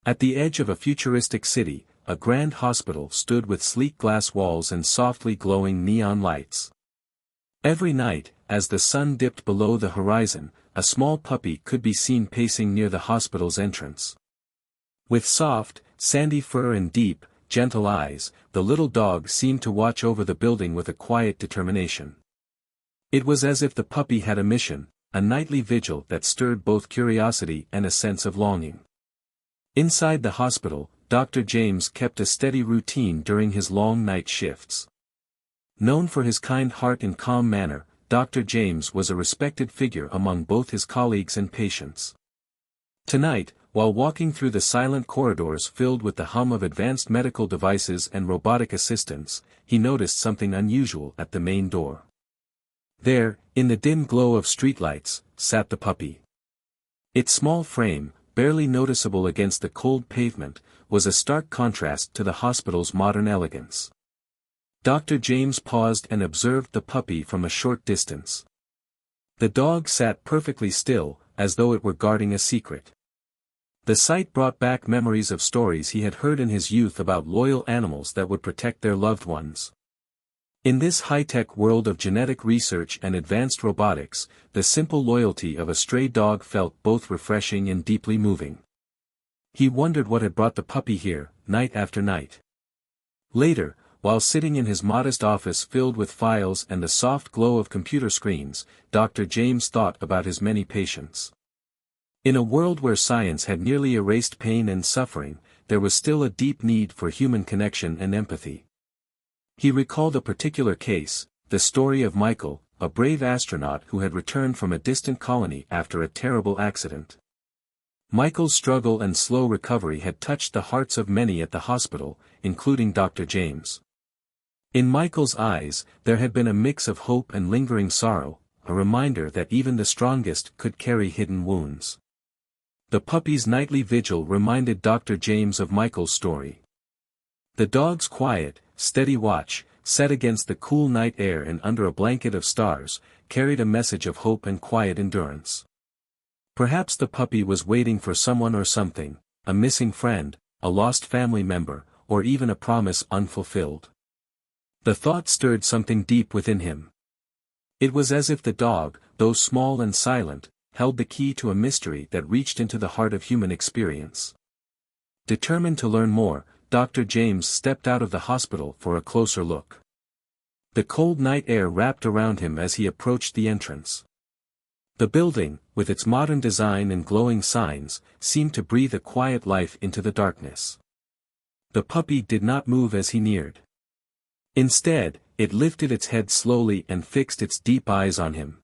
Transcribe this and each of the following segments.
At the edge of a futuristic city, a grand hospital stood with sleek glass walls and softly glowing neon lights. Every night, as the sun dipped below the horizon, a small puppy could be seen pacing near the hospital's entrance. With soft, sandy fur and deep, gentle eyes, the little dog seemed to watch over the building with a quiet determination. It was as if the puppy had a mission, a nightly vigil that stirred both curiosity and a sense of longing. Inside the hospital, Dr. James kept a steady routine during his long night shifts. Known for his kind heart and calm manner, Dr. James was a respected figure among both his colleagues and patients. Tonight, while walking through the silent corridors filled with the hum of advanced medical devices and robotic assistants, he noticed something unusual at the main door. There, in the dim glow of streetlights, sat the puppy. Its small frame, barely noticeable against the cold pavement, was a stark contrast to the hospital's modern elegance. Dr. James paused and observed the puppy from a short distance. The dog sat perfectly still, as though it were guarding a secret. The sight brought back memories of stories he had heard in his youth about loyal animals that would protect their loved ones. In this high-tech world of genetic research and advanced robotics, the simple loyalty of a stray dog felt both refreshing and deeply moving. He wondered what had brought the puppy here, night after night. Later, while sitting in his modest office filled with files and the soft glow of computer screens, Dr. James thought about his many patients. In a world where science had nearly erased pain and suffering, there was still a deep need for human connection and empathy. He recalled a particular case, the story of Michael, a brave astronaut who had returned from a distant colony after a terrible accident. Michael's struggle and slow recovery had touched the hearts of many at the hospital, including Dr. James. In Michael's eyes, there had been a mix of hope and lingering sorrow, a reminder that even the strongest could carry hidden wounds. The puppy's nightly vigil reminded Dr. James of Michael's story. The dog's quiet, steady watch, set against the cool night air and under a blanket of stars, carried a message of hope and quiet endurance. Perhaps the puppy was waiting for someone or something, a missing friend, a lost family member, or even a promise unfulfilled. The thought stirred something deep within him. It was as if the dog, though small and silent, held the key to a mystery that reached into the heart of human experience. Determined to learn more, Dr. James stepped out of the hospital for a closer look. The cold night air wrapped around him as he approached the entrance. The building, with its modern design and glowing signs, seemed to breathe a quiet life into the darkness. The puppy did not move as he neared. Instead, it lifted its head slowly and fixed its deep eyes on him.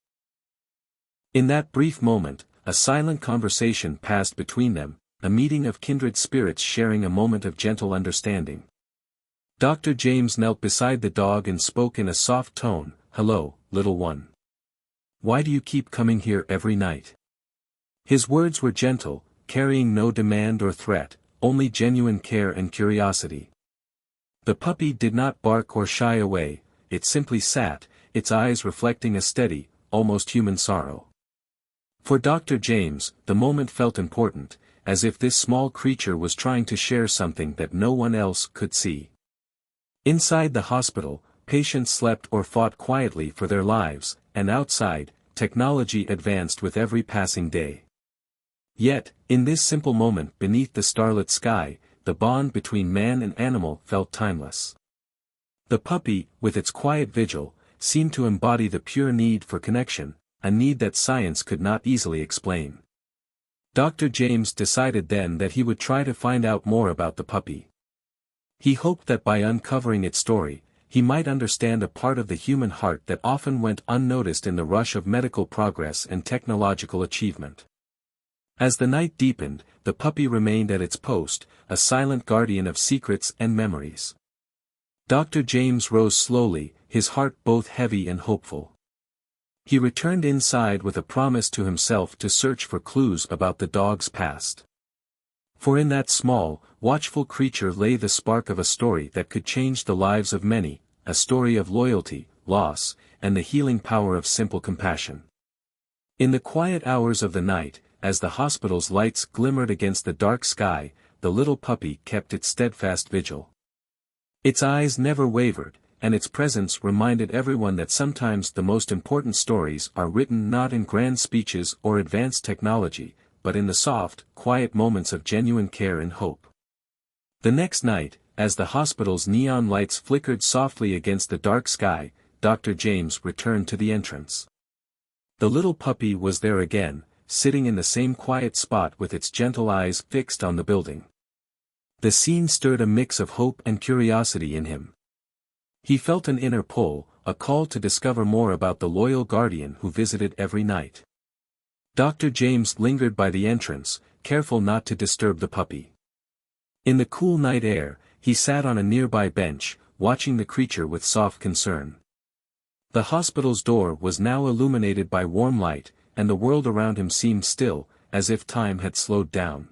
In that brief moment, a silent conversation passed between them, a meeting of kindred spirits sharing a moment of gentle understanding. Dr. James knelt beside the dog and spoke in a soft tone, "Hello, little one. Why do you keep coming here every night?" His words were gentle, carrying no demand or threat, only genuine care and curiosity. The puppy did not bark or shy away, it simply sat, its eyes reflecting a steady, almost human sorrow. For Dr. James, the moment felt important, as if this small creature was trying to share something that no one else could see. Inside the hospital, patients slept or fought quietly for their lives, and outside, technology advanced with every passing day. Yet, in this simple moment beneath the starlit sky, the bond between man and animal felt timeless. The puppy, with its quiet vigil, seemed to embody the pure need for connection, a need that science could not easily explain. Dr. James decided then that he would try to find out more about the puppy. He hoped that by uncovering its story, he might understand a part of the human heart that often went unnoticed in the rush of medical progress and technological achievement. As the night deepened, the puppy remained at its post, a silent guardian of secrets and memories. Dr. James rose slowly, his heart both heavy and hopeful. He returned inside with a promise to himself to search for clues about the dog's past. For in that small, watchful creature lay the spark of a story that could change the lives of many, a story of loyalty, loss, and the healing power of simple compassion. In the quiet hours of the night, as the hospital's lights glimmered against the dark sky, the little puppy kept its steadfast vigil. Its eyes never wavered, and its presence reminded everyone that sometimes the most important stories are written not in grand speeches or advanced technology, but in the soft, quiet moments of genuine care and hope. The next night, as the hospital's neon lights flickered softly against the dark sky, Dr. James returned to the entrance. The little puppy was there again, sitting in the same quiet spot with its gentle eyes fixed on the building. The scene stirred a mix of hope and curiosity in him. He felt an inner pull, a call to discover more about the loyal guardian who visited every night. Dr. James lingered by the entrance, careful not to disturb the puppy. In the cool night air, he sat on a nearby bench, watching the creature with soft concern. The hospital's door was now illuminated by warm light, and the world around him seemed still, as if time had slowed down.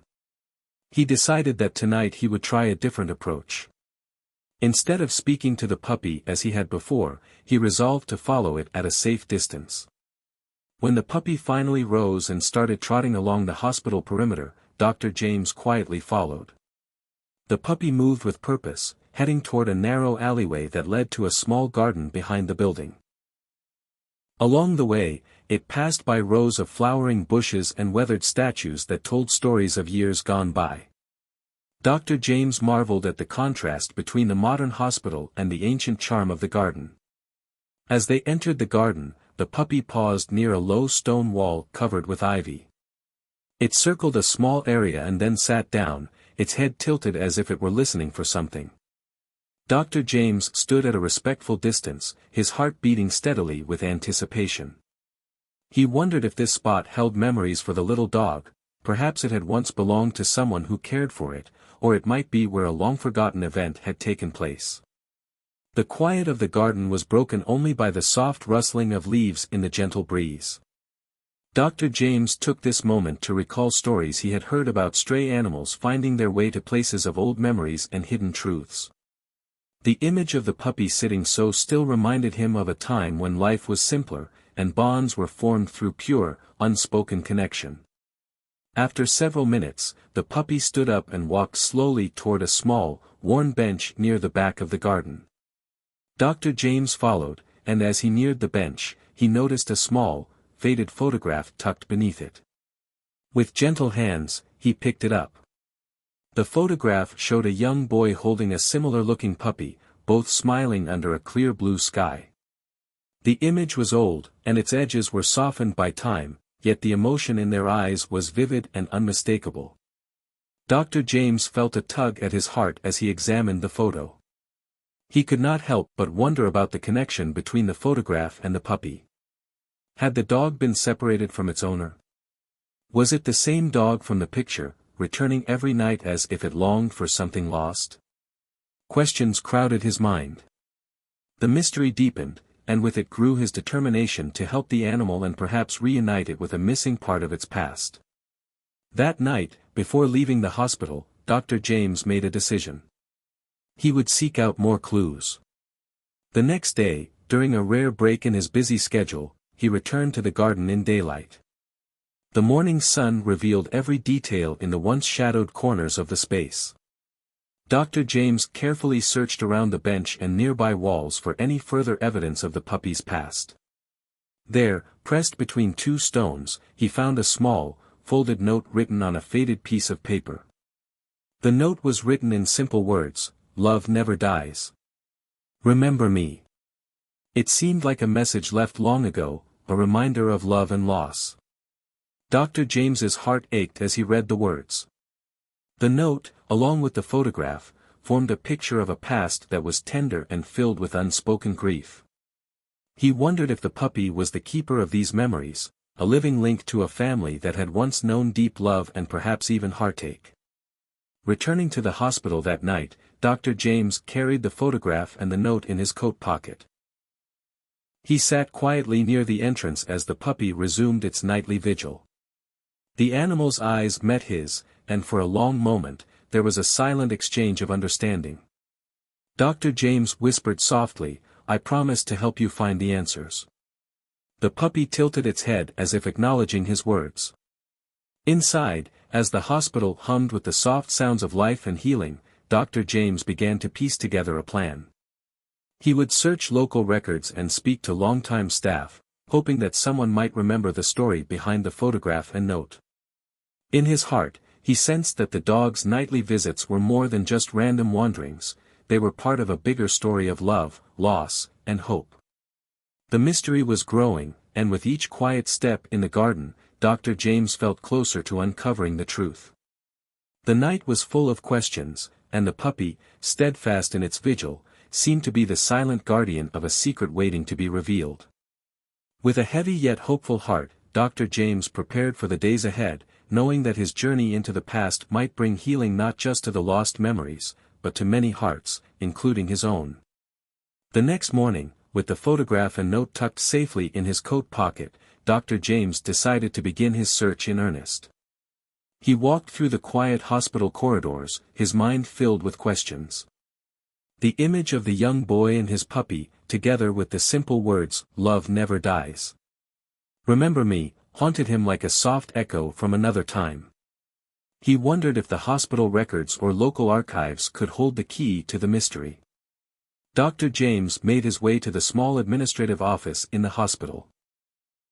He decided that tonight he would try a different approach. Instead of speaking to the puppy as he had before, he resolved to follow it at a safe distance. When the puppy finally rose and started trotting along the hospital perimeter, Dr. James quietly followed. The puppy moved with purpose, heading toward a narrow alleyway that led to a small garden behind the building. Along the way, it passed by rows of flowering bushes and weathered statues that told stories of years gone by. Dr. James marveled at the contrast between the modern hospital and the ancient charm of the garden. As they entered the garden, the puppy paused near a low stone wall covered with ivy. It circled a small area and then sat down, its head tilted as if it were listening for something. Dr. James stood at a respectful distance, his heart beating steadily with anticipation. He wondered if this spot held memories for the little dog, perhaps it had once belonged to someone who cared for it, or it might be where a long-forgotten event had taken place. The quiet of the garden was broken only by the soft rustling of leaves in the gentle breeze. Dr. James took this moment to recall stories he had heard about stray animals finding their way to places of old memories and hidden truths. The image of the puppy sitting so still reminded him of a time when life was simpler, and bonds were formed through pure, unspoken connection. After several minutes, the puppy stood up and walked slowly toward a small, worn bench near the back of the garden. Dr. James followed, and as he neared the bench, he noticed a small, faded photograph tucked beneath it. With gentle hands, he picked it up. The photograph showed a young boy holding a similar-looking puppy, both smiling under a clear blue sky. The image was old, and its edges were softened by time, yet the emotion in their eyes was vivid and unmistakable. Dr. James felt a tug at his heart as he examined the photo. He could not help but wonder about the connection between the photograph and the puppy. Had the dog been separated from its owner? Was it the same dog from the picture, returning every night as if it longed for something lost? Questions crowded his mind. The mystery deepened, and with it grew his determination to help the animal and perhaps reunite it with a missing part of its past. That night, before leaving the hospital, Dr. James made a decision. He would seek out more clues. The next day, during a rare break in his busy schedule, he returned to the garden in daylight. The morning sun revealed every detail in the once shadowed corners of the space. Dr. James carefully searched around the bench and nearby walls for any further evidence of the puppy's past. There, pressed between two stones, he found a small, folded note written on a faded piece of paper. The note was written in simple words, "Love never dies. Remember me." It seemed like a message left long ago, a reminder of love and loss. Dr. James's heart ached as he read the words. The note, along with the photograph, formed a picture of a past that was tender and filled with unspoken grief. He wondered if the puppy was the keeper of these memories, a living link to a family that had once known deep love and perhaps even heartache. Returning to the hospital that night, Dr. James carried the photograph and the note in his coat pocket. He sat quietly near the entrance as the puppy resumed its nightly vigil. The animal's eyes met his, and for a long moment, there was a silent exchange of understanding. Dr. James whispered softly, "I promise to help you find the answers." The puppy tilted its head as if acknowledging his words. Inside, as the hospital hummed with the soft sounds of life and healing, Dr. James began to piece together a plan. He would search local records and speak to longtime staff, hoping that someone might remember the story behind the photograph and note. In his heart, he sensed that the dog's nightly visits were more than just random wanderings, they were part of a bigger story of love, loss, and hope. The mystery was growing, and with each quiet step in the garden, Dr. James felt closer to uncovering the truth. The night was full of questions, and the puppy, steadfast in its vigil, seemed to be the silent guardian of a secret waiting to be revealed. With a heavy yet hopeful heart, Dr. James prepared for the days ahead, knowing that his journey into the past might bring healing not just to the lost memories, but to many hearts, including his own. The next morning, with the photograph and note tucked safely in his coat pocket, Dr. James decided to begin his search in earnest. He walked through the quiet hospital corridors, his mind filled with questions. The image of the young boy and his puppy, together with the simple words, "Love never dies. Remember me," haunted him like a soft echo from another time. He wondered if the hospital records or local archives could hold the key to the mystery. Dr. James made his way to the small administrative office in the hospital.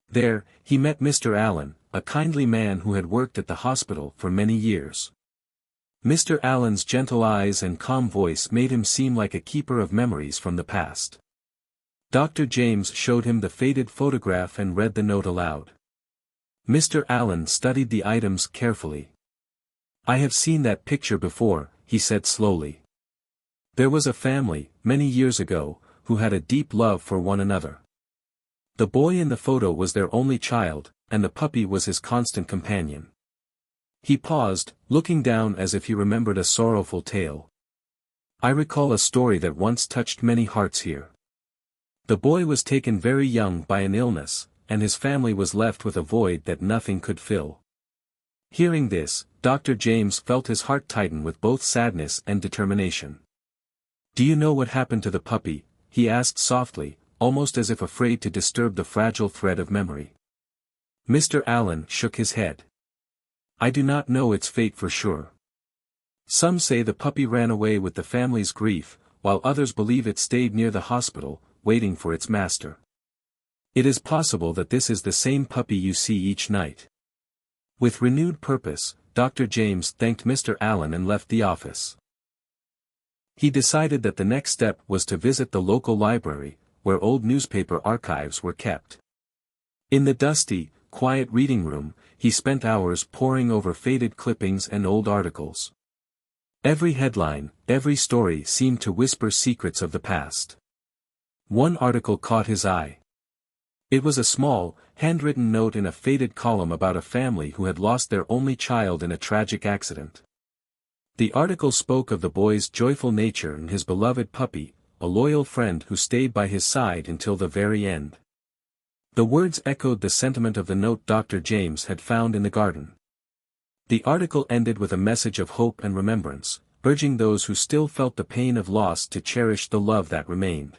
There, he met Mr. Allen, a kindly man who had worked at the hospital for many years. Mr. Allen's gentle eyes and calm voice made him seem like a keeper of memories from the past. Dr. James showed him the faded photograph and read the note aloud. Mr. Allen studied the items carefully. "I have seen that picture before," he said slowly. "There was a family, many years ago, who had a deep love for one another. The boy in the photo was their only child, and the puppy was his constant companion." He paused, looking down as if he remembered a sorrowful tale. "I recall a story that once touched many hearts here. The boy was taken very young by an illness, and his family was left with a void that nothing could fill." Hearing this, Dr. James felt his heart tighten with both sadness and determination. "Do you know what happened to the puppy?" he asked softly, almost as if afraid to disturb the fragile thread of memory. Mr. Allen shook his head. "I do not know its fate for sure. Some say the puppy ran away with the family's grief, while others believe it stayed near the hospital, waiting for its master. It is possible that this is the same puppy you see each night." With renewed purpose, Dr. James thanked Mr. Allen and left the office. He decided that the next step was to visit the local library, where old newspaper archives were kept. In the dusty, quiet reading room, he spent hours poring over faded clippings and old articles. Every headline, every story seemed to whisper secrets of the past. One article caught his eye. It was a small, handwritten note in a faded column about a family who had lost their only child in a tragic accident. The article spoke of the boy's joyful nature and his beloved puppy, a loyal friend who stayed by his side until the very end. The words echoed the sentiment of the note Dr. James had found in the garden. The article ended with a message of hope and remembrance, urging those who still felt the pain of loss to cherish the love that remained.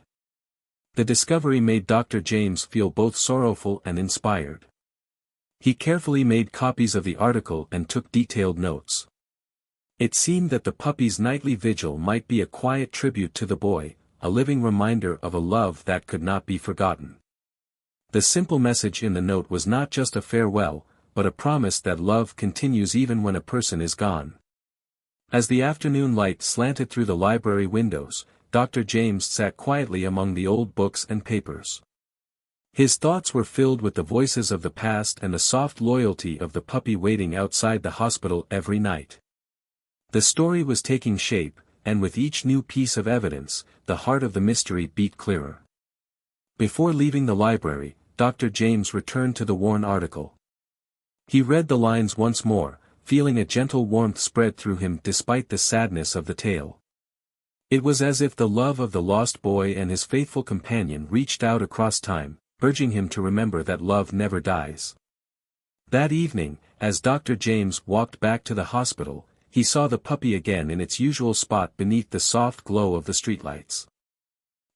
The discovery made Dr. James feel both sorrowful and inspired. He carefully made copies of the article and took detailed notes. It seemed that the puppy's nightly vigil might be a quiet tribute to the boy, a living reminder of a love that could not be forgotten. The simple message in the note was not just a farewell, but a promise that love continues even when a person is gone. As the afternoon light slanted through the library windows, Dr. James sat quietly among the old books and papers. His thoughts were filled with the voices of the past and the soft loyalty of the puppy waiting outside the hospital every night. The story was taking shape, and with each new piece of evidence, the heart of the mystery beat clearer. Before leaving the library, Dr. James returned to the worn article. He read the lines once more, feeling a gentle warmth spread through him despite the sadness of the tale. It was as if the love of the lost boy and his faithful companion reached out across time, urging him to remember that love never dies. That evening, as Dr. James walked back to the hospital, he saw the puppy again in its usual spot beneath the soft glow of the streetlights.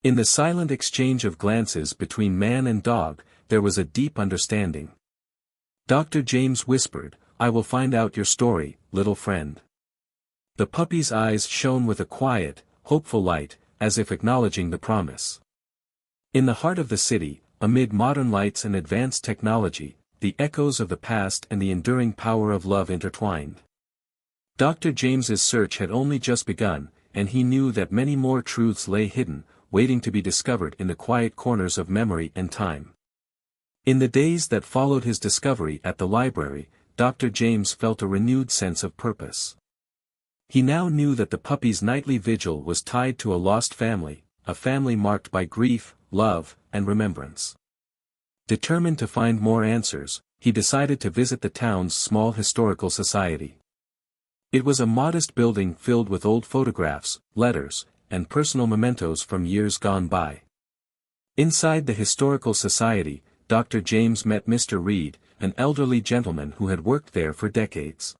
In the silent exchange of glances between man and dog, there was a deep understanding. Dr. James whispered, I will find out your story, little friend." The puppy's eyes shone with a quiet, hopeful light, as if acknowledging the promise. In the heart of the city, amid modern lights and advanced technology, the echoes of the past and the enduring power of love intertwined. Dr. James's search had only just begun, and he knew that many more truths lay hidden, waiting to be discovered in the quiet corners of memory and time. In the days that followed his discovery at the library, Dr. James felt a renewed sense of purpose. He now knew that the puppy's nightly vigil was tied to a lost family, a family marked by grief, love, and remembrance. Determined to find more answers, he decided to visit the town's small historical society. It was a modest building filled with old photographs, letters, and personal mementos from years gone by. Inside the historical society, Dr. James met Mr. Reed, an elderly gentleman who had worked there for decades.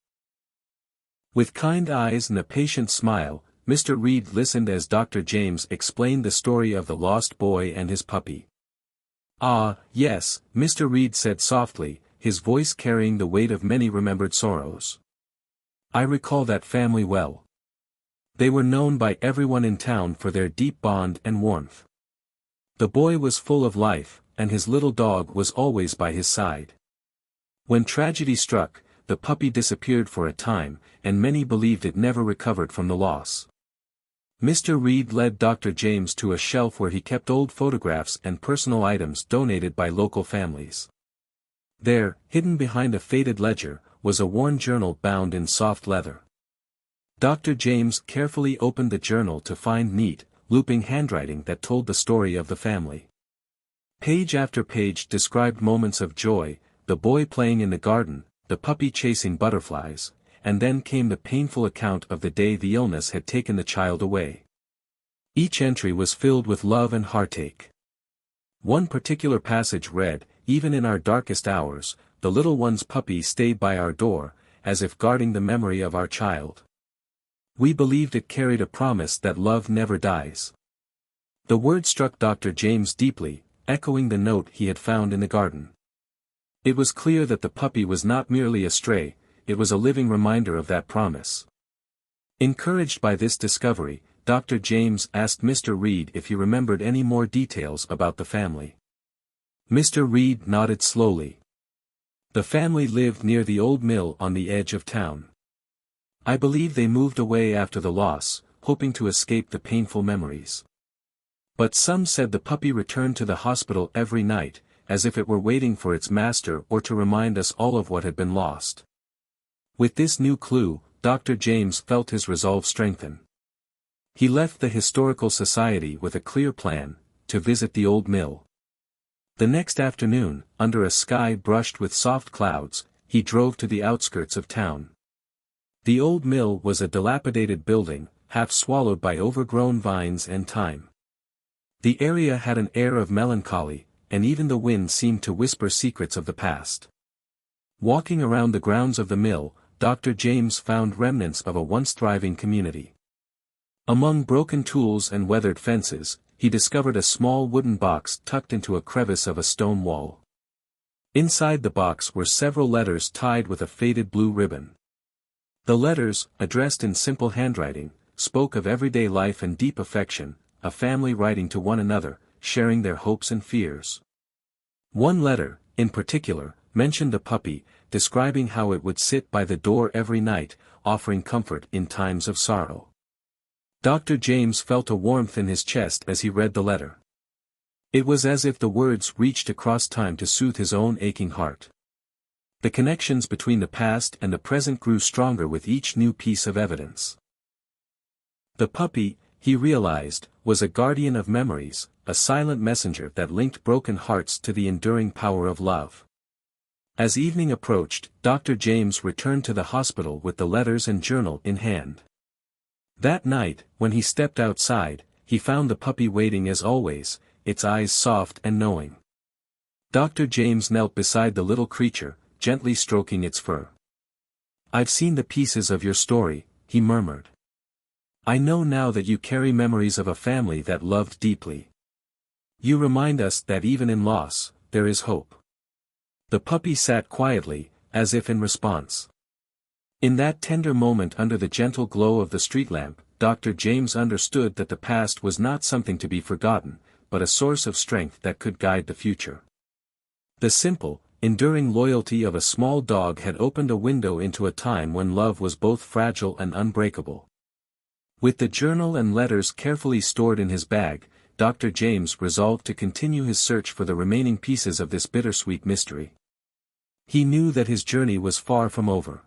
With kind eyes and a patient smile, Mr. Reed listened as Dr. James explained the story of the lost boy and his puppy. "Ah, yes," Mr. Reed said softly, his voice carrying the weight of many remembered sorrows. "I recall that family well. They were known by everyone in town for their deep bond and warmth. The boy was full of life, and his little dog was always by his side. When tragedy struck, the puppy disappeared for a time, and many believed it never recovered from the loss." Mr. Reed led Dr. James to a shelf where he kept old photographs and personal items donated by local families. There, hidden behind a faded ledger, was a worn journal bound in soft leather. Dr. James carefully opened the journal to find neat, looping handwriting that told the story of the family. Page after page described moments of joy, the boy playing in the garden, the puppy chasing butterflies, and then came the painful account of the day the illness had taken the child away. Each entry was filled with love and heartache. One particular passage read, "Even in our darkest hours, the little one's puppy stayed by our door, as if guarding the memory of our child. We believed it carried a promise that love never dies." The word struck Dr. James deeply, echoing the note he had found in the garden. It was clear that the puppy was not merely a stray, it was a living reminder of that promise. Encouraged by this discovery, Dr. James asked Mr. Reed if he remembered any more details about the family. Mr. Reed nodded slowly. "The family lived near the old mill on the edge of town. I believe they moved away after the loss, hoping to escape the painful memories. But some said the puppy returned to the hospital every night, as if it were waiting for its master or to remind us all of what had been lost." With this new clue, Dr. James felt his resolve strengthen. He left the historical society with a clear plan, to visit the old mill. The next afternoon, under a sky brushed with soft clouds, he drove to the outskirts of town. The old mill was a dilapidated building, half swallowed by overgrown vines and time. The area had an air of melancholy, and even the wind seemed to whisper secrets of the past. Walking around the grounds of the mill, Dr. James found remnants of a once thriving community. Among broken tools and weathered fences, he discovered a small wooden box tucked into a crevice of a stone wall. Inside the box were several letters tied with a faded blue ribbon. The letters, addressed in simple handwriting, spoke of everyday life and deep affection, a family writing to one another, sharing their hopes and fears. One letter, in particular, mentioned the puppy, describing how it would sit by the door every night, offering comfort in times of sorrow. Dr. James felt a warmth in his chest as he read the letter. It was as if the words reached across time to soothe his own aching heart. The connections between the past and the present grew stronger with each new piece of evidence. The puppy, he realized, was a guardian of memories, a silent messenger that linked broken hearts to the enduring power of love. As evening approached, Dr. James returned to the hospital with the letters and journal in hand. That night, when he stepped outside, he found the puppy waiting as always, its eyes soft and knowing. Dr. James knelt beside the little creature, gently stroking its fur. "I've seen the pieces of your story," he murmured. "I know now that you carry memories of a family that loved deeply. You remind us that even in loss, there is hope." The puppy sat quietly, as if in response. In that tender moment under the gentle glow of the street lamp, Dr. James understood that the past was not something to be forgotten, but a source of strength that could guide the future. The simple, enduring loyalty of a small dog had opened a window into a time when love was both fragile and unbreakable. With the journal and letters carefully stored in his bag, Dr. James resolved to continue his search for the remaining pieces of this bittersweet mystery. He knew that his journey was far from over.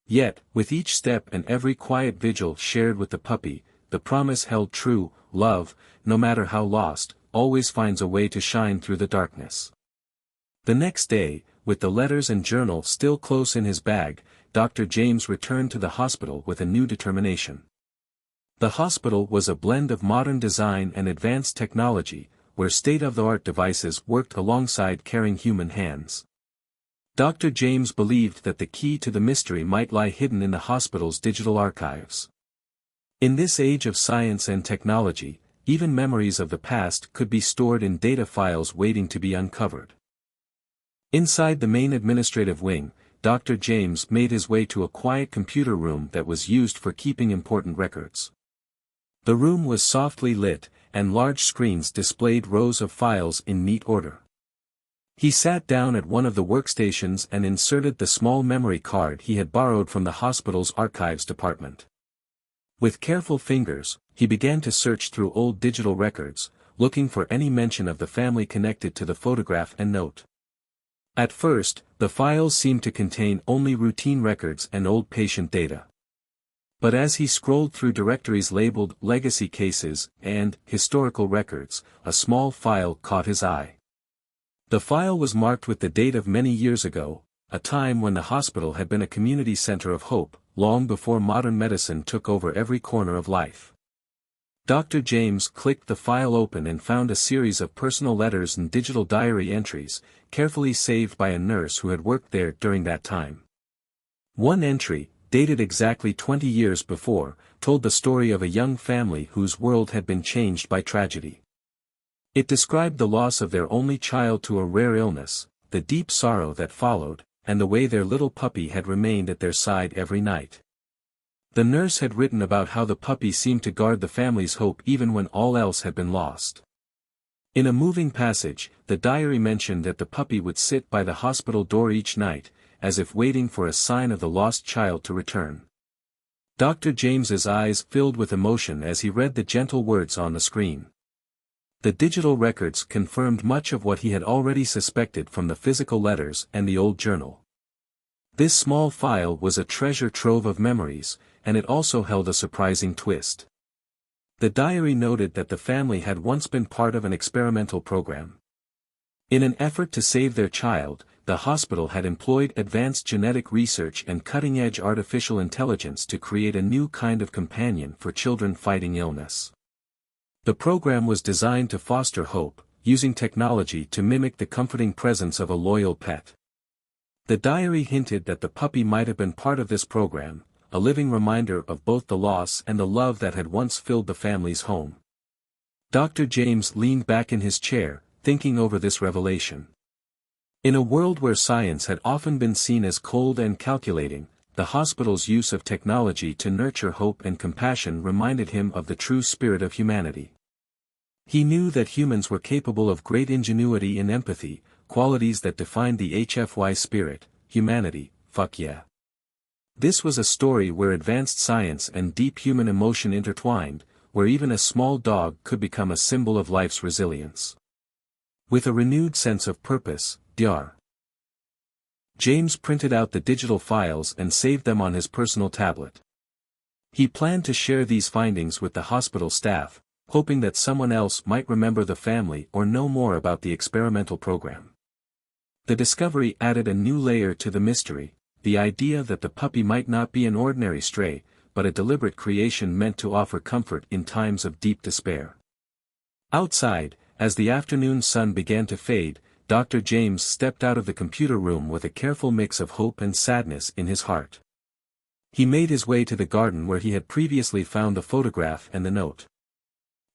Yet, with each step and every quiet vigil shared with the puppy, the promise held true: love, no matter how lost, always finds a way to shine through the darkness. The next day, with the letters and journal still close in his bag, Dr. James returned to the hospital with a new determination. The hospital was a blend of modern design and advanced technology, where state-of-the-art devices worked alongside caring human hands. Dr. James believed that the key to the mystery might lie hidden in the hospital's digital archives. In this age of science and technology, even memories of the past could be stored in data files waiting to be uncovered. Inside the main administrative wing, Dr. James made his way to a quiet computer room that was used for keeping important records. The room was softly lit, and large screens displayed rows of files in neat order. He sat down at one of the workstations and inserted the small memory card he had borrowed from the hospital's archives department. With careful fingers, he began to search through old digital records, looking for any mention of the family connected to the photograph and note. At first, the files seemed to contain only routine records and old patient data. But as he scrolled through directories labeled Legacy Cases and Historical Records, a small file caught his eye. The file was marked with the date of many years ago, a time when the hospital had been a community center of hope, long before modern medicine took over every corner of life. Dr. James clicked the file open and found a series of personal letters and digital diary entries, carefully saved by a nurse who had worked there during that time. One entry, dated exactly 20 years before, told the story of a young family whose world had been changed by tragedy. It described the loss of their only child to a rare illness, the deep sorrow that followed, and the way their little puppy had remained at their side every night. The nurse had written about how the puppy seemed to guard the family's hope even when all else had been lost. In a moving passage, the diary mentioned that the puppy would sit by the hospital door each night, as if waiting for a sign of the lost child to return. Dr. James's eyes filled with emotion as he read the gentle words on the screen. The digital records confirmed much of what he had already suspected from the physical letters and the old journal. This small file was a treasure trove of memories, and it also held a surprising twist. The diary noted that the family had once been part of an experimental program. In an effort to save their child, the hospital had employed advanced genetic research and cutting-edge artificial intelligence to create a new kind of companion for children fighting illness. The program was designed to foster hope, using technology to mimic the comforting presence of a loyal pet. The diary hinted that the puppy might have been part of this program, a living reminder of both the loss and the love that had once filled the family's home. Dr. James leaned back in his chair, thinking over this revelation. In a world where science had often been seen as cold and calculating, the hospital's use of technology to nurture hope and compassion reminded him of the true spirit of humanity. He knew that humans were capable of great ingenuity and empathy, qualities that defined the HFY spirit: humanity. Fuck yeah. This was a story where advanced science and deep human emotion intertwined, where even a small dog could become a symbol of life's resilience. With a renewed sense of purpose, Dr. James printed out the digital files and saved them on his personal tablet. He planned to share these findings with the hospital staff, hoping that someone else might remember the family or know more about the experimental program. The discovery added a new layer to the mystery, the idea that the puppy might not be an ordinary stray, but a deliberate creation meant to offer comfort in times of deep despair. Outside, as the afternoon sun began to fade, Dr. James stepped out of the computer room with a careful mix of hope and sadness in his heart. He made his way to the garden where he had previously found the photograph and the note.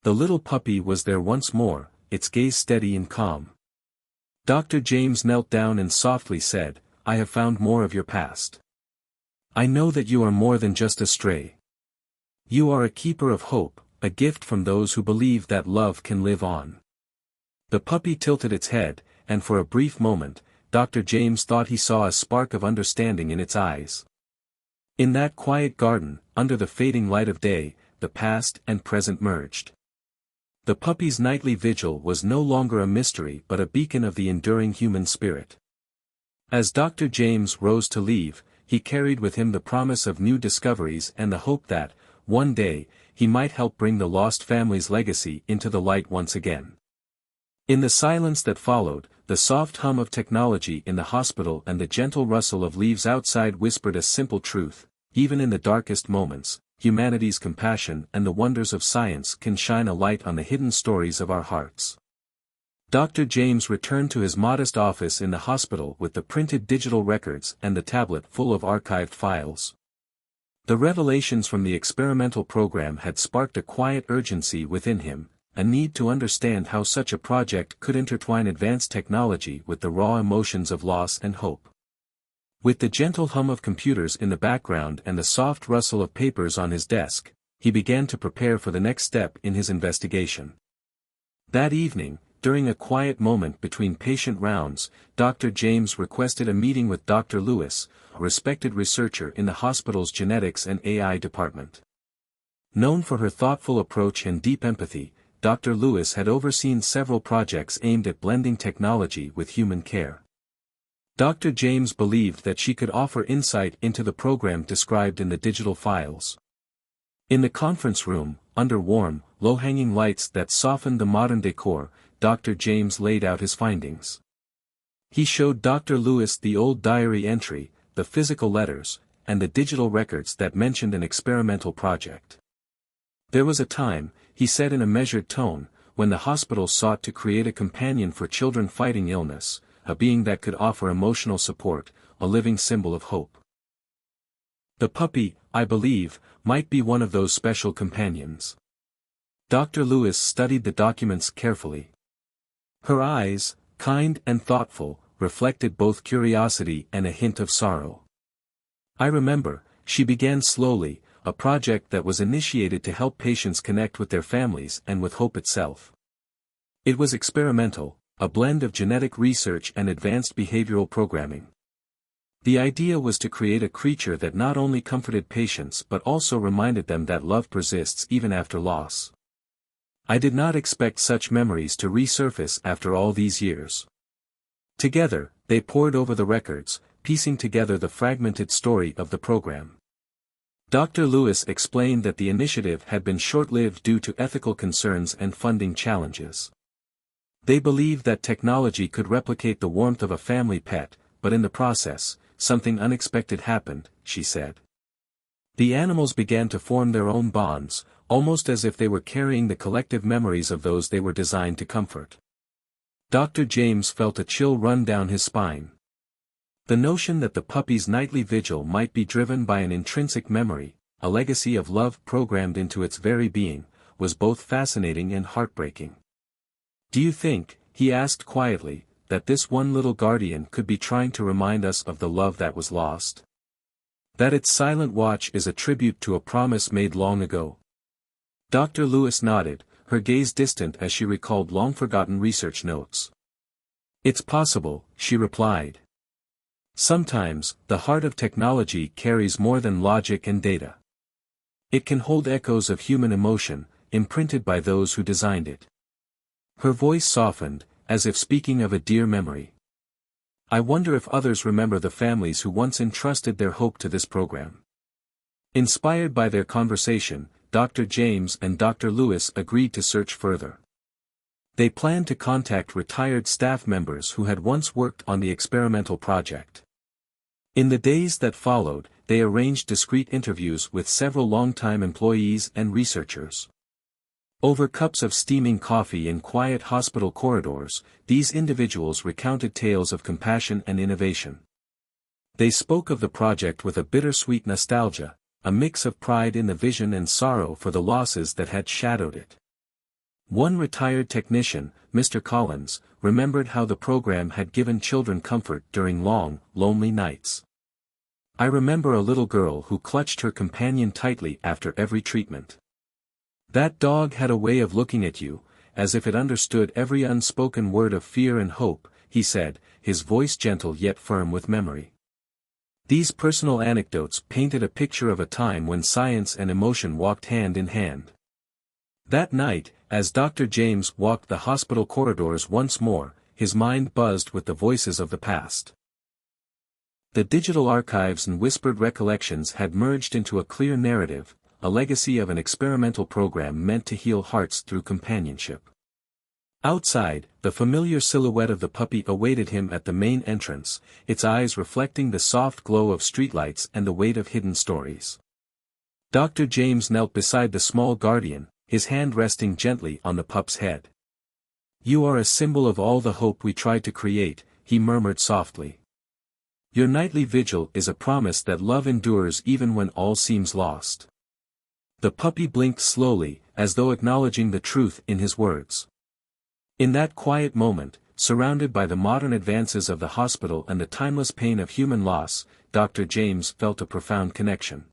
The little puppy was there once more, its gaze steady and calm. Dr. James knelt down and softly said, I have found more of your past. I know that you are more than just a stray. You are a keeper of hope, a gift from those who believe that love can live on." The puppy tilted its head, and for a brief moment, Dr. James thought he saw a spark of understanding in its eyes. In that quiet garden, under the fading light of day, the past and present merged. The puppy's nightly vigil was no longer a mystery but a beacon of the enduring human spirit. As Dr. James rose to leave, he carried with him the promise of new discoveries and the hope that, one day, he might help bring the lost family's legacy into the light once again. In the silence that followed, the soft hum of technology in the hospital and the gentle rustle of leaves outside whispered a simple truth: even in the darkest moments, humanity's compassion and the wonders of science can shine a light on the hidden stories of our hearts. Dr. James returned to his modest office in the hospital with the printed digital records and the tablet full of archived files. The revelations from the experimental program had sparked a quiet urgency within him, a need to understand how such a project could intertwine advanced technology with the raw emotions of loss and hope. With the gentle hum of computers in the background and the soft rustle of papers on his desk, he began to prepare for the next step in his investigation. That evening, during a quiet moment between patient rounds, Dr. James requested a meeting with Dr. Lewis, a respected researcher in the hospital's genetics and AI department. Known for her thoughtful approach and deep empathy, Dr. Lewis had overseen several projects aimed at blending technology with human care. Dr. James believed that she could offer insight into the program described in the digital files. In the conference room, under warm, low-hanging lights that softened the modern decor, Dr. James laid out his findings. He showed Dr. Lewis the old diary entry, the physical letters, and the digital records that mentioned an experimental project. There was a time, he said in a measured tone, when the hospital sought to create a companion for children fighting illness, a being that could offer emotional support, a living symbol of hope. The puppy, I believe, might be one of those special companions. Dr. Lewis studied the documents carefully. Her eyes, kind and thoughtful, reflected both curiosity and a hint of sorrow. "I remember," she began slowly, "a project that was initiated to help patients connect with their families and with hope itself. It was experimental, a blend of genetic research and advanced behavioral programming. The idea was to create a creature that not only comforted patients but also reminded them that love persists even after loss. I did not expect such memories to resurface after all these years." Together, they pored over the records, piecing together the fragmented story of the program. Dr. Lewis explained that the initiative had been short-lived due to ethical concerns and funding challenges. They believed that technology could replicate the warmth of a family pet, but in the process, something unexpected happened, she said. The animals began to form their own bonds, almost as if they were carrying the collective memories of those they were designed to comfort. Dr. James felt a chill run down his spine. The notion that the puppy's nightly vigil might be driven by an intrinsic memory, a legacy of love programmed into its very being, was both fascinating and heartbreaking. "Do you think," he asked quietly, "that this one little guardian could be trying to remind us of the love that was lost? That its silent watch is a tribute to a promise made long ago?" Dr. Lewis nodded, her gaze distant as she recalled long-forgotten research notes. "It's possible," she replied. "Sometimes, the heart of technology carries more than logic and data. It can hold echoes of human emotion, imprinted by those who designed it." Her voice softened, as if speaking of a dear memory. "I wonder if others remember the families who once entrusted their hope to this program." Inspired by their conversation, Dr. James and Dr. Lewis agreed to search further. They planned to contact retired staff members who had once worked on the experimental project. In the days that followed, they arranged discreet interviews with several longtime employees and researchers. Over cups of steaming coffee in quiet hospital corridors, these individuals recounted tales of compassion and innovation. They spoke of the project with a bittersweet nostalgia, a mix of pride in the vision and sorrow for the losses that had shadowed it. One retired technician, Mr. Collins, remembered how the program had given children comfort during long, lonely nights. I remember a little girl who clutched her companion tightly after every treatment. That dog had a way of looking at you, as if it understood every unspoken word of fear and hope, he said, his voice gentle yet firm with memory. These personal anecdotes painted a picture of a time when science and emotion walked hand in hand. That night, as Dr. James walked the hospital corridors once more, his mind buzzed with the voices of the past. The digital archives and whispered recollections had merged into a clear narrative, a legacy of an experimental program meant to heal hearts through companionship. Outside, the familiar silhouette of the puppy awaited him at the main entrance, its eyes reflecting the soft glow of streetlights and the weight of hidden stories. Dr. James knelt beside the small guardian, his hand resting gently on the pup's head. "You are a symbol of all the hope we tried to create," he murmured softly. "Your nightly vigil is a promise that love endures even when all seems lost." The puppy blinked slowly, as though acknowledging the truth in his words. In that quiet moment, surrounded by the modern advances of the hospital and the timeless pain of human loss, Dr. James felt a profound connection.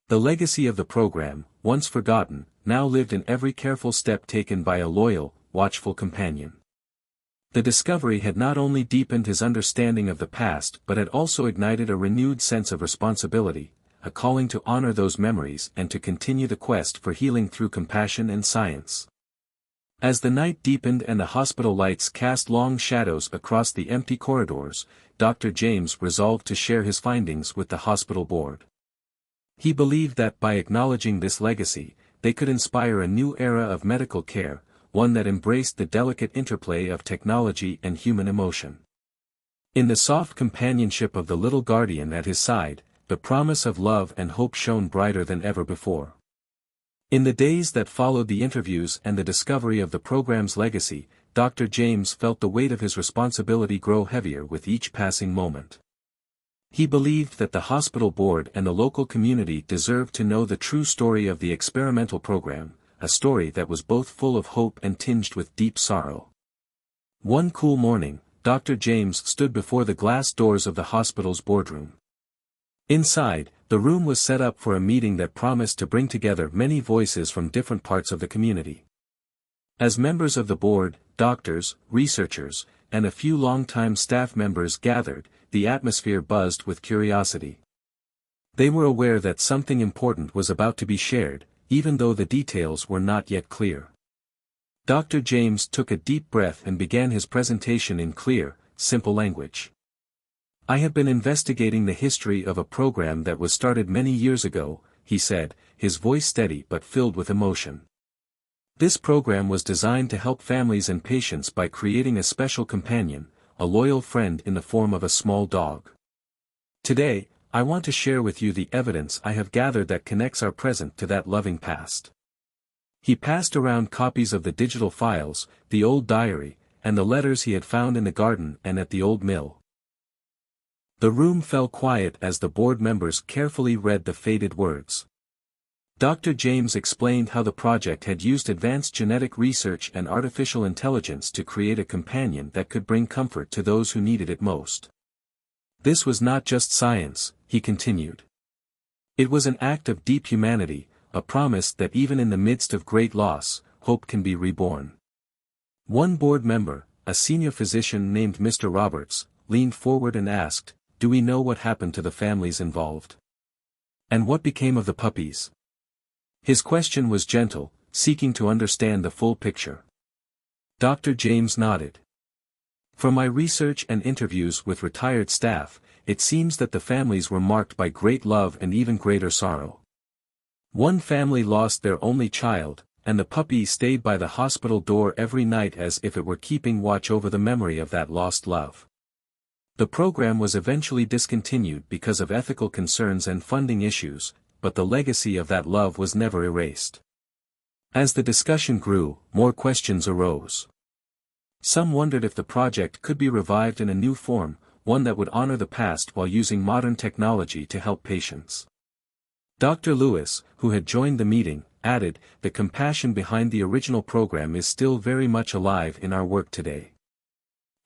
The legacy of the program, once forgotten, now lived in every careful step taken by a loyal, watchful companion. The discovery had not only deepened his understanding of the past but had also ignited a renewed sense of responsibility, a calling to honor those memories and to continue the quest for healing through compassion and science. As the night deepened and the hospital lights cast long shadows across the empty corridors, Dr. James resolved to share his findings with the hospital board. He believed that by acknowledging this legacy, they could inspire a new era of medical care, one that embraced the delicate interplay of technology and human emotion. In the soft companionship of the little guardian at his side, the promise of love and hope shone brighter than ever before. In the days that followed the interviews and the discovery of the program's legacy, Dr. James felt the weight of his responsibility grow heavier with each passing moment. He believed that the hospital board and the local community deserved to know the true story of the experimental program, a story that was both full of hope and tinged with deep sorrow. One cool morning, Dr. James stood before the glass doors of the hospital's boardroom. Inside, the room was set up for a meeting that promised to bring together many voices from different parts of the community. As members of the board, doctors, researchers, and a few longtime staff members gathered, the atmosphere buzzed with curiosity. They were aware that something important was about to be shared, even though the details were not yet clear. Dr. James took a deep breath and began his presentation in clear, simple language. "I have been investigating the history of a program that was started many years ago," he said, his voice steady but filled with emotion. "This program was designed to help families and patients by creating a special companion, a loyal friend in the form of a small dog. Today, I want to share with you the evidence I have gathered that connects our present to that loving past." He passed around copies of the digital files, the old diary, and the letters he had found in the garden and at the old mill. The room fell quiet as the board members carefully read the faded words. Dr. James explained how the project had used advanced genetic research and artificial intelligence to create a companion that could bring comfort to those who needed it most. "This was not just science," he continued. "It was an act of deep humanity, a promise that even in the midst of great loss, hope can be reborn." One board member, a senior physician named Mr. Roberts, leaned forward and asked, "Do we know what happened to the families involved? And what became of the puppies?" His question was gentle, seeking to understand the full picture. Dr. James nodded. "From my research and interviews with retired staff, it seems that the families were marked by great love and even greater sorrow. One family lost their only child, and the puppy stayed by the hospital door every night as if it were keeping watch over the memory of that lost love. The program was eventually discontinued because of ethical concerns and funding issues, but the legacy of that love was never erased." As the discussion grew, more questions arose. Some wondered if the project could be revived in a new form, one that would honor the past while using modern technology to help patients. Dr. Lewis, who had joined the meeting, added, the compassion behind the original program is still very much alive in our work today.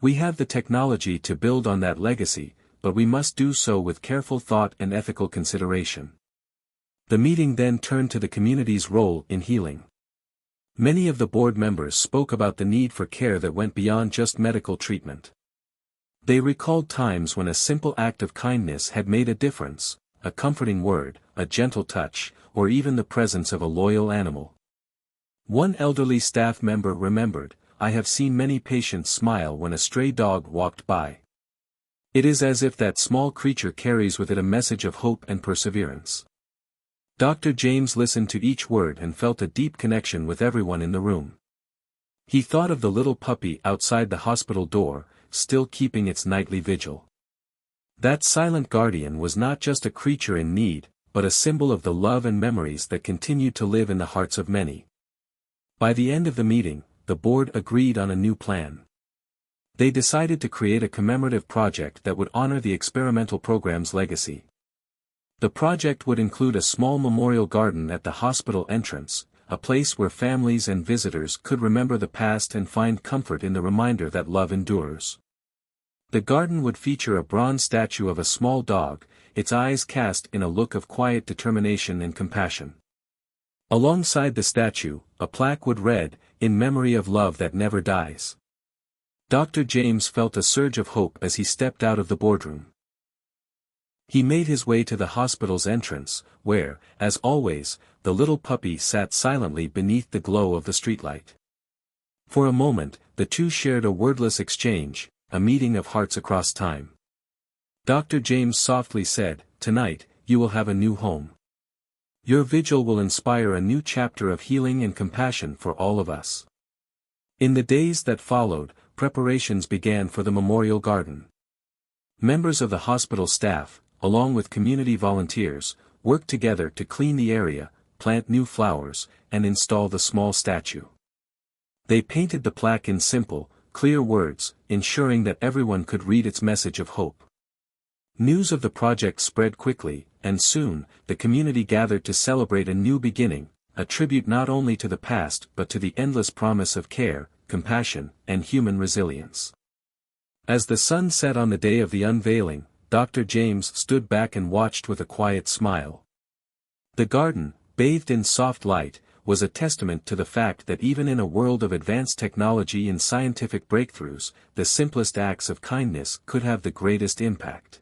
We have the technology to build on that legacy, but we must do so with careful thought and ethical consideration. The meeting then turned to the community's role in healing. Many of the board members spoke about the need for care that went beyond just medical treatment. They recalled times when a simple act of kindness had made a difference, a comforting word, a gentle touch, or even the presence of a loyal animal. One elderly staff member remembered, "I have seen many patients smile when a stray dog walked by. It is as if that small creature carries with it a message of hope and perseverance." Dr. James listened to each word and felt a deep connection with everyone in the room. He thought of the little puppy outside the hospital door, still keeping its nightly vigil. That silent guardian was not just a creature in need, but a symbol of the love and memories that continued to live in the hearts of many. By the end of the meeting, the board agreed on a new plan. They decided to create a commemorative project that would honor the experimental program's legacy. The project would include a small memorial garden at the hospital entrance, a place where families and visitors could remember the past and find comfort in the reminder that love endures. The garden would feature a bronze statue of a small dog, its eyes cast in a look of quiet determination and compassion. Alongside the statue, a plaque would read, "In memory of love that never dies." Dr. James felt a surge of hope as he stepped out of the boardroom. He made his way to the hospital's entrance, where, as always, the little puppy sat silently beneath the glow of the streetlight. For a moment, the two shared a wordless exchange, a meeting of hearts across time. Dr. James softly said, "Tonight, you will have a new home. Your vigil will inspire a new chapter of healing and compassion for all of us." In the days that followed, preparations began for the memorial garden. Members of the hospital staff, along with community volunteers, worked together to clean the area, plant new flowers, and install the small statue. They painted the plaque in simple, clear words, ensuring that everyone could read its message of hope. News of the project spread quickly, and soon, the community gathered to celebrate a new beginning, a tribute not only to the past but to the endless promise of care, compassion, and human resilience. As the sun set on the day of the unveiling, Dr. James stood back and watched with a quiet smile. The garden, bathed in soft light, was a testament to the fact that even in a world of advanced technology and scientific breakthroughs, the simplest acts of kindness could have the greatest impact.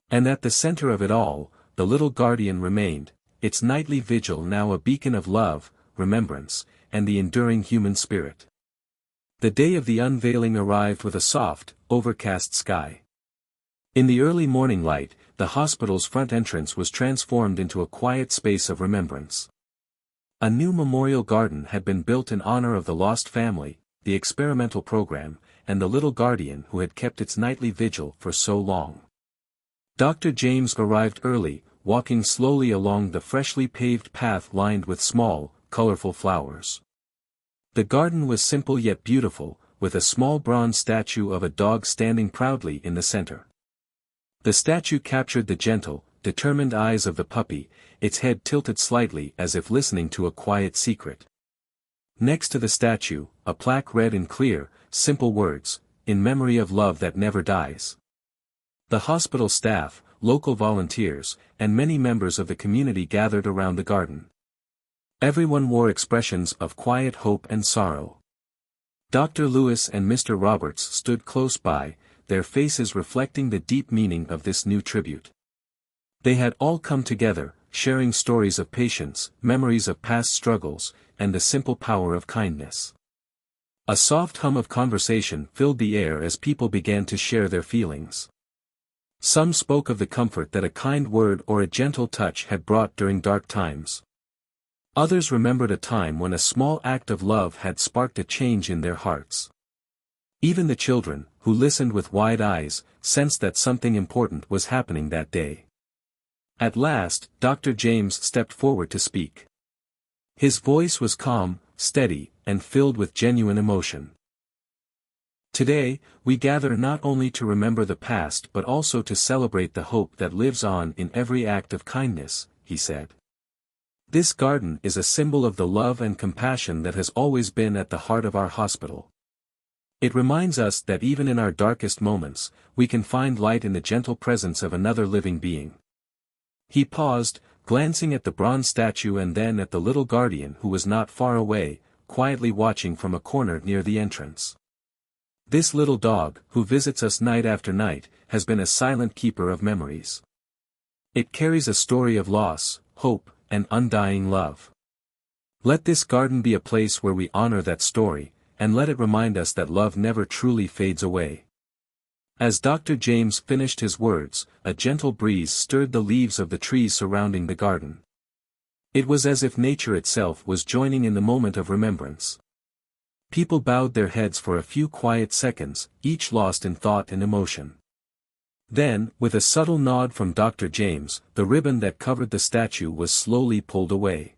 And at the center of it all, the little guardian remained, its nightly vigil now a beacon of love, remembrance, and the enduring human spirit. The day of the unveiling arrived with a soft, overcast sky. In the early morning light, the hospital's front entrance was transformed into a quiet space of remembrance. A new memorial garden had been built in honor of the lost family, the experimental program, and the little guardian who had kept its nightly vigil for so long. Dr. James arrived early, walking slowly along the freshly paved path lined with small, colorful flowers. The garden was simple yet beautiful, with a small bronze statue of a dog standing proudly in the center. The statue captured the gentle, determined eyes of the puppy, its head tilted slightly as if listening to a quiet secret. Next to the statue, a plaque read in clear, simple words, "In memory of love that never dies." The hospital staff, local volunteers, and many members of the community gathered around the garden. Everyone wore expressions of quiet hope and sorrow. Dr. Lewis and Mr. Roberts stood close by, their faces reflecting the deep meaning of this new tribute. They had all come together, sharing stories of patience, memories of past struggles, and the simple power of kindness. A soft hum of conversation filled the air as people began to share their feelings. Some spoke of the comfort that a kind word or a gentle touch had brought during dark times. Others remembered a time when a small act of love had sparked a change in their hearts. Even the children, who listened with wide eyes, sensed that something important was happening that day. At last, Dr. James stepped forward to speak. His voice was calm, steady, and filled with genuine emotion. "Today, we gather not only to remember the past but also to celebrate the hope that lives on in every act of kindness," he said. This garden is a symbol of the love and compassion that has always been at the heart of our hospital. It reminds us that even in our darkest moments, we can find light in the gentle presence of another living being. He paused, glancing at the bronze statue and then at the little guardian who was not far away, quietly watching from a corner near the entrance. This little dog, who visits us night after night, has been a silent keeper of memories. It carries a story of loss, hope, and undying love. Let this garden be a place where we honor that story, and let it remind us that love never truly fades away. As Dr. James finished his words, a gentle breeze stirred the leaves of the trees surrounding the garden. It was as if nature itself was joining in the moment of remembrance. People bowed their heads for a few quiet seconds, each lost in thought and emotion. Then, with a subtle nod from Dr. James, the ribbon that covered the statue was slowly pulled away.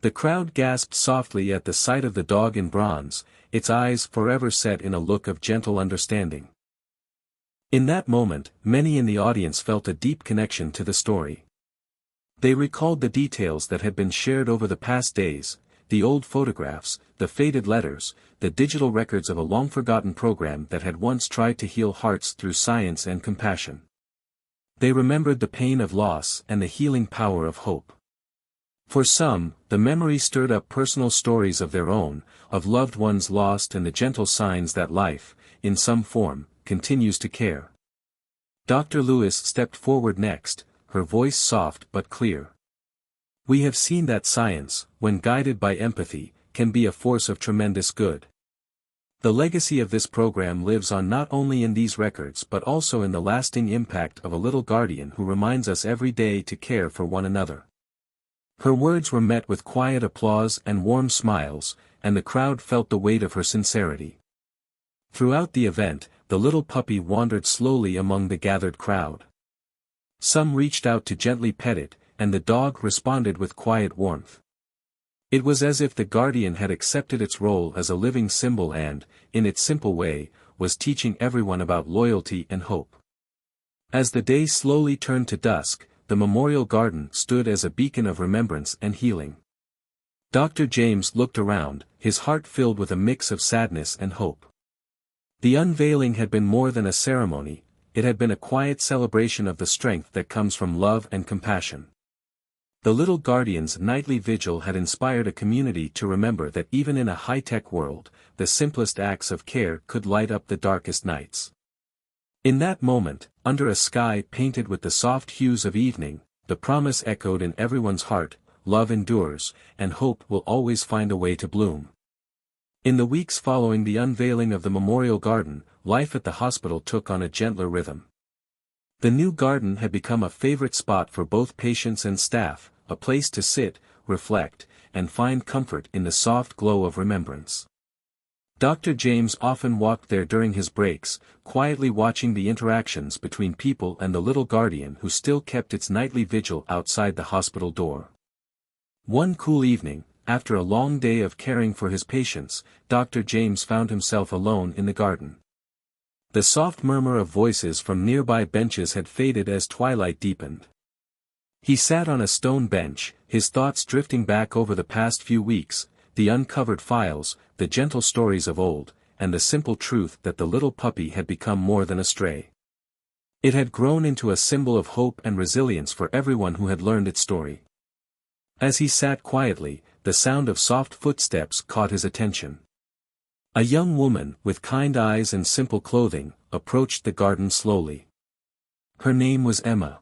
The crowd gasped softly at the sight of the dog in bronze, its eyes forever set in a look of gentle understanding. In that moment, many in the audience felt a deep connection to the story. They recalled the details that had been shared over the past days, the old photographs, the faded letters, the digital records of a long-forgotten program that had once tried to heal hearts through science and compassion. They remembered the pain of loss and the healing power of hope. For some, the memory stirred up personal stories of their own, of loved ones lost and the gentle signs that life, in some form, continues to care. Dr. Lewis stepped forward next, her voice soft but clear. We have seen that science, when guided by empathy, can be a force of tremendous good. The legacy of this program lives on not only in these records but also in the lasting impact of a little guardian who reminds us every day to care for one another. Her words were met with quiet applause and warm smiles, and the crowd felt the weight of her sincerity. Throughout the event, the little puppy wandered slowly among the gathered crowd. Some reached out to gently pet it, and the dog responded with quiet warmth. It was as if the guardian had accepted its role as a living symbol and, in its simple way, was teaching everyone about loyalty and hope. As the day slowly turned to dusk, the memorial garden stood as a beacon of remembrance and healing. Dr. James looked around, his heart filled with a mix of sadness and hope. The unveiling had been more than a ceremony, it had been a quiet celebration of the strength that comes from love and compassion. The little guardian's nightly vigil had inspired a community to remember that even in a high-tech world, the simplest acts of care could light up the darkest nights. In that moment, under a sky painted with the soft hues of evening, the promise echoed in everyone's heart: love endures, and hope will always find a way to bloom. In the weeks following the unveiling of the memorial garden, life at the hospital took on a gentler rhythm. The new garden had become a favorite spot for both patients and staff, a place to sit, reflect, and find comfort in the soft glow of remembrance. Dr. James often walked there during his breaks, quietly watching the interactions between people and the little guardian who still kept its nightly vigil outside the hospital door. One cool evening, after a long day of caring for his patients, Dr. James found himself alone in the garden. The soft murmur of voices from nearby benches had faded as twilight deepened. He sat on a stone bench, his thoughts drifting back over the past few weeks, the uncovered files, the gentle stories of old, and the simple truth that the little puppy had become more than a stray. It had grown into a symbol of hope and resilience for everyone who had learned its story. As he sat quietly, the sound of soft footsteps caught his attention. A young woman, with kind eyes and simple clothing, approached the garden slowly. Her name was Emma.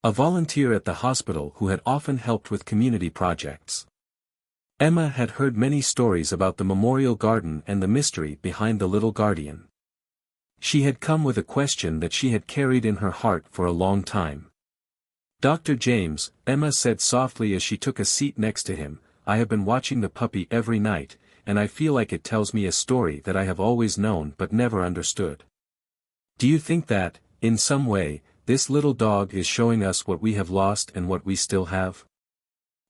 A volunteer at the hospital who had often helped with community projects. Emma had heard many stories about the memorial garden and the mystery behind the little guardian. She had come with a question that she had carried in her heart for a long time. Dr. James, Emma said softly as she took a seat next to him, I have been watching the puppy every night, and I feel like it tells me a story that I have always known but never understood. Do you think that, in some way, this little dog is showing us what we have lost and what we still have?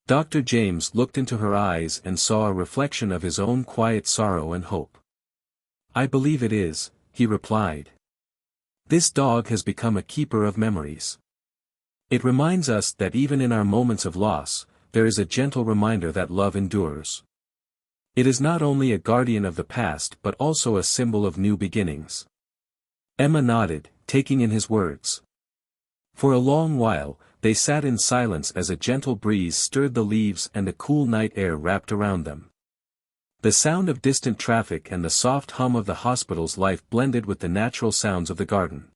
Dr. James looked into her eyes and saw a reflection of his own quiet sorrow and hope. I believe it is, he replied. This dog has become a keeper of memories. It reminds us that even in our moments of loss, there is a gentle reminder that love endures. It is not only a guardian of the past but also a symbol of new beginnings. Emma nodded, taking in his words. For a long while, they sat in silence as a gentle breeze stirred the leaves and a cool night air wrapped around them. The sound of distant traffic and the soft hum of the hospital's life blended with the natural sounds of the garden.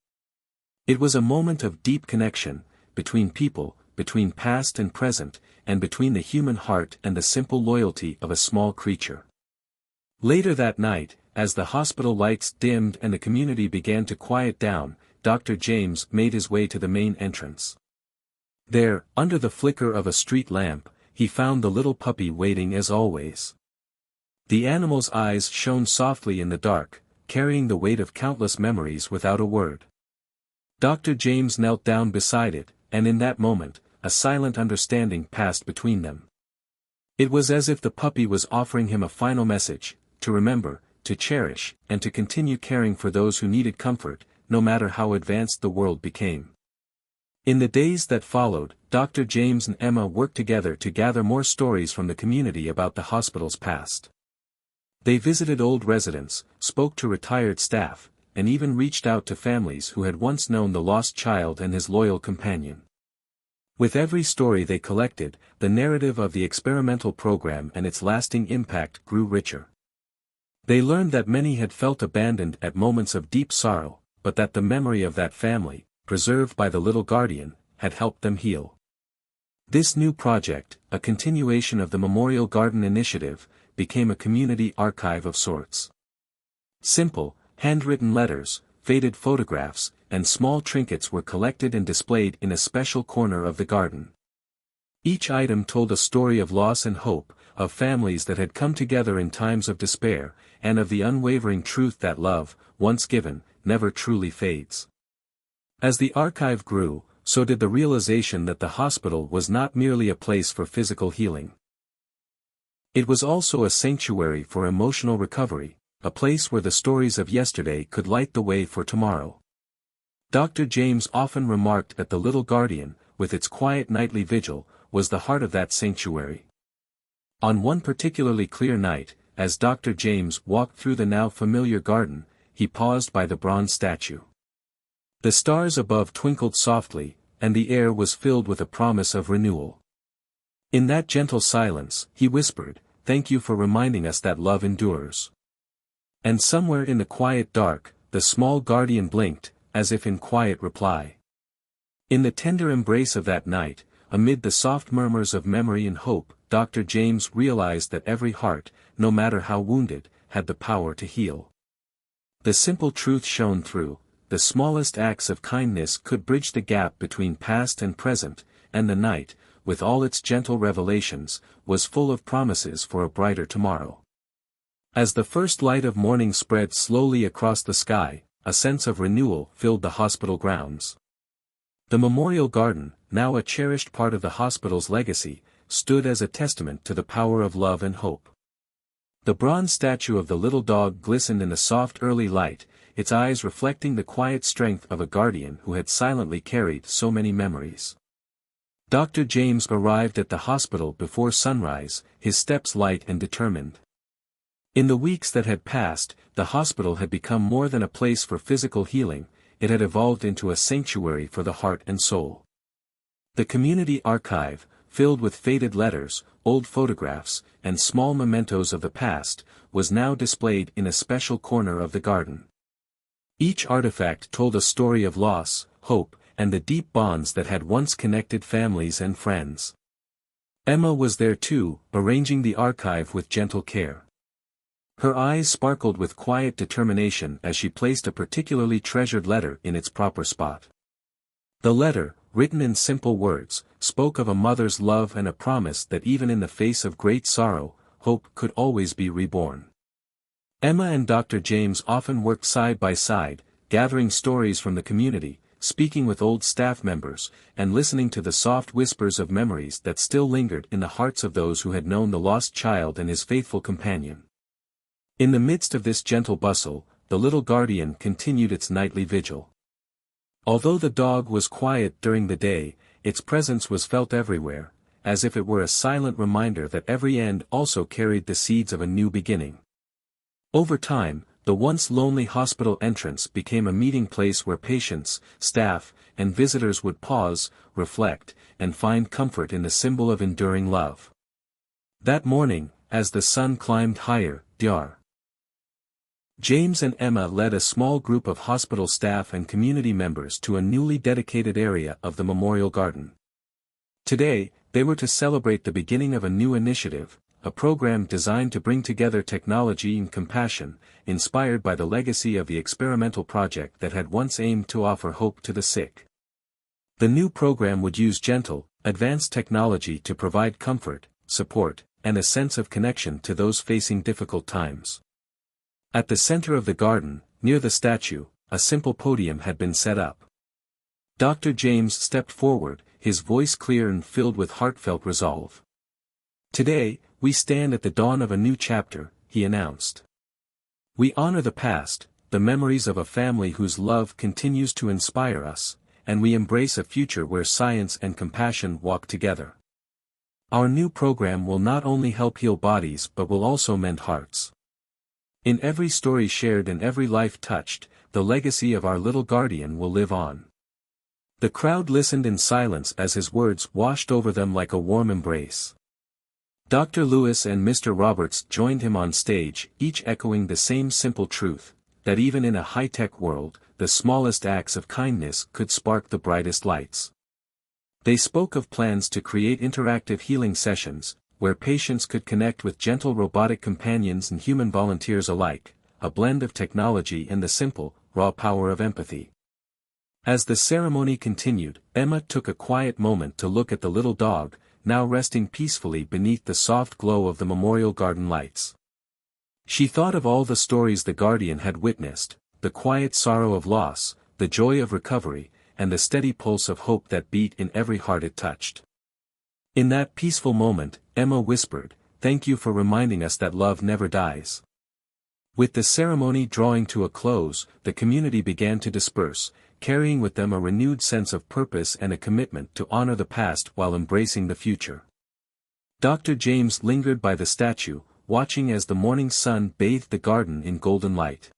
It was a moment of deep connection, between people, between past and present, and between the human heart and the simple loyalty of a small creature. Later that night, as the hospital lights dimmed and the community began to quiet down, Dr. James made his way to the main entrance. There, under the flicker of a street lamp, he found the little puppy waiting as always. The animal's eyes shone softly in the dark, carrying the weight of countless memories without a word. Dr. James knelt down beside it, and in that moment, a silent understanding passed between them. It was as if the puppy was offering him a final message, to remember, to cherish, and to continue caring for those who needed comfort, no matter how advanced the world became. In the days that followed, Dr. James and Emma worked together to gather more stories from the community about the hospital's past. They visited old residents, spoke to retired staff, and even reached out to families who had once known the lost child and his loyal companion. With every story they collected, the narrative of the experimental program and its lasting impact grew richer. They learned that many had felt abandoned at moments of deep sorrow, but that the memory of that family, preserved by the little guardian, had helped them heal. This new project, a continuation of the Memorial Garden Initiative, became a community archive of sorts. Simple, handwritten letters, faded photographs, and small trinkets were collected and displayed in a special corner of the garden. Each item told a story of loss and hope, of families that had come together in times of despair, and of the unwavering truth that love, once given, never truly fades. As the archive grew, so did the realization that the hospital was not merely a place for physical healing. It was also a sanctuary for emotional recovery, a place where the stories of yesterday could light the way for tomorrow. Dr. James often remarked that the little guardian, with its quiet nightly vigil, was the heart of that sanctuary. On one particularly clear night, as Dr. James walked through the now familiar garden, he paused by the bronze statue. The stars above twinkled softly, and the air was filled with a promise of renewal. In that gentle silence, he whispered, "Thank you for reminding us that love endures." And somewhere in the quiet dark, the small guardian blinked, as if in quiet reply. In the tender embrace of that night, amid the soft murmurs of memory and hope, Dr. James realized that every heart, no matter how wounded, had the power to heal. The simple truth shone through: the smallest acts of kindness could bridge the gap between past and present, and the night, with all its gentle revelations, was full of promises for a brighter tomorrow. As the first light of morning spread slowly across the sky, a sense of renewal filled the hospital grounds. The memorial garden, now a cherished part of the hospital's legacy, stood as a testament to the power of love and hope. The bronze statue of the little dog glistened in the soft early light, its eyes reflecting the quiet strength of a guardian who had silently carried so many memories. Dr. James arrived at the hospital before sunrise, his steps light and determined. In the weeks that had passed, the hospital had become more than a place for physical healing, it had evolved into a sanctuary for the heart and soul. The community archive, filled with faded letters, old photographs, and small mementos of the past, was now displayed in a special corner of the garden. Each artifact told a story of loss, hope, and the deep bonds that had once connected families and friends. Emma was there too, arranging the archive with gentle care. Her eyes sparkled with quiet determination as she placed a particularly treasured letter in its proper spot. The letter, written in simple words, spoke of a mother's love and a promise that even in the face of great sorrow, hope could always be reborn. Emma and Dr. James often worked side by side, gathering stories from the community, speaking with old staff members, and listening to the soft whispers of memories that still lingered in the hearts of those who had known the lost child and his faithful companion. In the midst of this gentle bustle, the little guardian continued its nightly vigil. Although the dog was quiet during the day, its presence was felt everywhere, as if it were a silent reminder that every end also carried the seeds of a new beginning. Over time, the once lonely hospital entrance became a meeting place where patients, staff, and visitors would pause, reflect, and find comfort in the symbol of enduring love. That morning, as the sun climbed higher, Dr. James and Emma led a small group of hospital staff and community members to a newly dedicated area of the memorial garden. Today, they were to celebrate the beginning of a new initiative, a program designed to bring together technology and compassion, inspired by the legacy of the experimental project that had once aimed to offer hope to the sick. The new program would use gentle, advanced technology to provide comfort, support, and a sense of connection to those facing difficult times. At the center of the garden, near the statue, a simple podium had been set up. Dr. James stepped forward, his voice clear and filled with heartfelt resolve. "Today, we stand at the dawn of a new chapter," he announced. "We honor the past, the memories of a family whose love continues to inspire us, and we embrace a future where science and compassion walk together. Our new program will not only help heal bodies but will also mend hearts. In every story shared and every life touched, the legacy of our little guardian will live on." The crowd listened in silence as his words washed over them like a warm embrace. Dr. Lewis and Mr. Roberts joined him on stage, each echoing the same simple truth, that even in a high-tech world, the smallest acts of kindness could spark the brightest lights. They spoke of plans to create interactive healing sessions, where patients could connect with gentle robotic companions and human volunteers alike, a blend of technology and the simple, raw power of empathy. As the ceremony continued, Emma took a quiet moment to look at the little dog, now resting peacefully beneath the soft glow of the memorial garden lights. She thought of all the stories the guardian had witnessed, the quiet sorrow of loss, the joy of recovery, and the steady pulse of hope that beat in every heart it touched. In that peaceful moment, Emma whispered, "Thank you for reminding us that love never dies." With the ceremony drawing to a close, the community began to disperse, carrying with them a renewed sense of purpose and a commitment to honor the past while embracing the future. Dr. James lingered by the statue, watching as the morning sun bathed the garden in golden light.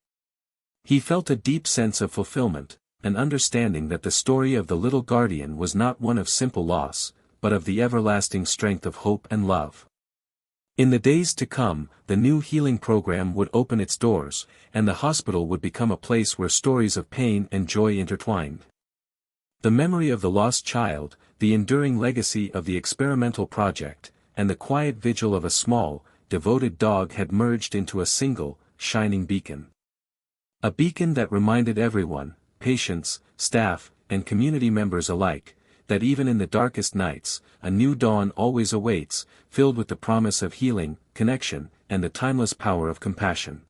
He felt a deep sense of fulfillment, an understanding that the story of the little guardian was not one of simple loss, but of the everlasting strength of hope and love. In the days to come, the new healing program would open its doors, and the hospital would become a place where stories of pain and joy intertwined. The memory of the lost child, the enduring legacy of the experimental project, and the quiet vigil of a small, devoted dog had merged into a single, shining beacon. A beacon that reminded everyone, patients, staff, and community members alike, that even in the darkest nights, a new dawn always awaits, filled with the promise of healing, connection, and the timeless power of compassion.